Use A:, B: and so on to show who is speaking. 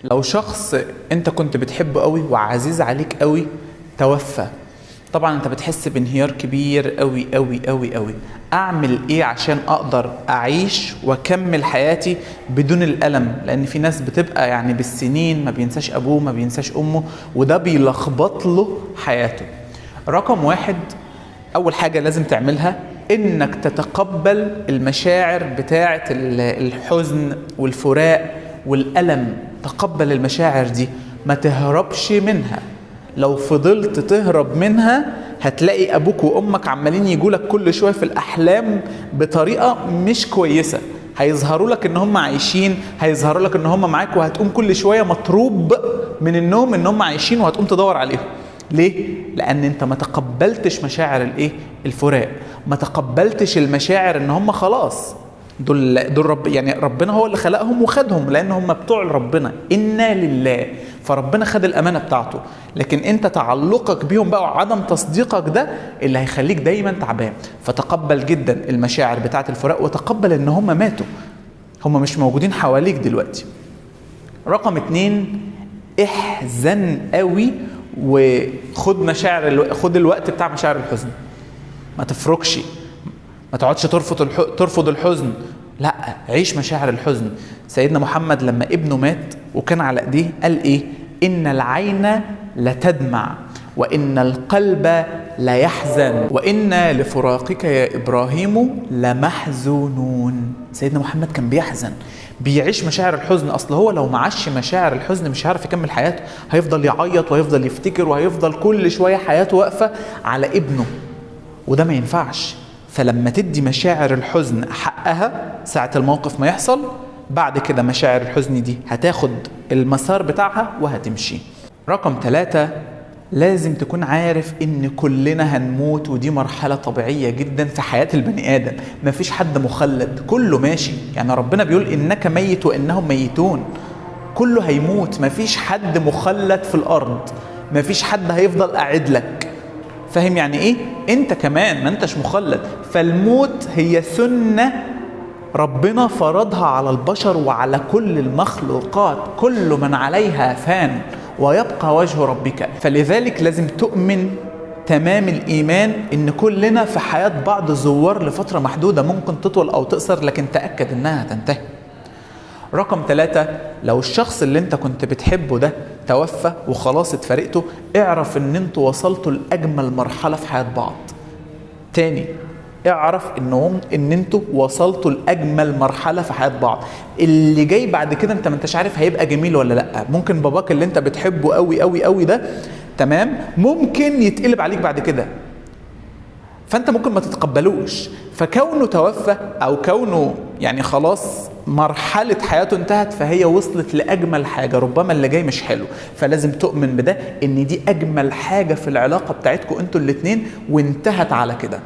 A: لو شخص انت كنت بتحبه قوي وعزيز عليك قوي توفى، طبعا انت بتحس بانهيار كبير قوي قوي قوي قوي. اعمل ايه عشان اقدر اعيش واكمل حياتي بدون الالم؟ لان في ناس بتبقى يعني بالسنين ما بينساش ابوه ما بينساش امه، وده بيلخبط له حياته. رقم واحد، اول حاجة لازم تعملها انك تتقبل المشاعر بتاعة الحزن والفراق والألم. تقبل المشاعر دي، ما تهربش منها. لو فضلت تهرب منها هتلاقي ابوك وامك عمالين يجولك كل شوية في الاحلام بطريقة مش كويسة. هيظهروا لك ان هم عايشين، هيظهروا لك ان هم معاك، وهتقوم كل شوية مطروب من النوم ان هم عايشين، وهتقوم تدور عليهم. ليه؟ لأن أنت ما تقبلتش مشاعر الفراق، ما تقبلتش المشاعر إن هم خلاص دول رب، يعني ربنا هو اللي خلقهم وخدهم، لأن هم بتوع ربنا، إنا لله، فربنا خد الأمانة بتاعته. لكن أنت تعلقك بيهم بقى وعدم تصديقك ده اللي هيخليك دايما تعبان. فتقبل جدا المشاعر بتاعت الفراق، وتقبل إن هم ماتوا، هم مش موجودين حواليك دلوقتي. رقم 2، احزن قوي وخد خد الوقت بتاع مشاعر الحزن. ما تفركش، ما تقعدش ترفض الحزن، لا، عيش مشاعر الحزن. سيدنا محمد لما ابنه مات وكان على ايديه قال ايه؟ ان العين لتدمع وان القلب لا يحزن وإنا لفراقك يا إبراهيم لمحزونون. سيدنا محمد كان بيحزن، بيعيش مشاعر الحزن. أصل هو لو معاش مشاعر الحزن مش هيعرف يكمل حياته، هيفضل يعيط وهيفضل يفتكر وهيفضل كل شوية حياته واقفة على ابنه، وده ما ينفعش. فلما تدي مشاعر الحزن حقها ساعة الموقف ما يحصل، بعد كده مشاعر الحزن دي هتاخد المسار بتاعها وهتمشي. رقم 3، لازم تكون عارف ان كلنا هنموت، ودي مرحلة طبيعية جدا في حياة البني آدم. مفيش حد مخلد، كله ماشي. يعني ربنا بيقول انك ميت وانهم ميتون، كله هيموت. مفيش حد مخلد في الارض، مفيش حد هيفضل قاعد لك. فاهم يعني ايه؟ انت كمان ما انتش مخلد. فالموت هي سنة ربنا فرضها على البشر وعلى كل المخلوقات. كل من عليها فان ويبقى وجه ربك. فلذلك لازم تؤمن تمام الإيمان إن كلنا في حياة بعض زوار لفترة محدودة، ممكن تطول أو تقصر، لكن تأكد إنها هتنتهي. رقم 3، لو الشخص اللي انت كنت بتحبه ده توفى وخلاص اتفرقتوا، اعرف إن انتوا وصلتوا لأجمل مرحلة في حياة بعض. تاني، اعرف ان انتوا وصلتوا لاجمل مرحله في حياه بعض. اللي جاي بعد كده انت ما انتش عارف هيبقى جميل ولا لا. ممكن باباك اللي انت بتحبه قوي قوي قوي ده، تمام، ممكن يتقلب عليك بعد كده، فانت ممكن ما تتقبلوش. فكونه توفى او كونه يعني خلاص مرحله حياته انتهت، فهي وصلت لاجمل حاجه. ربما اللي جاي مش حلو، فلازم تؤمن بده ان دي اجمل حاجه في العلاقه بتاعتكم انتوا الاتنين، وانتهت على كده.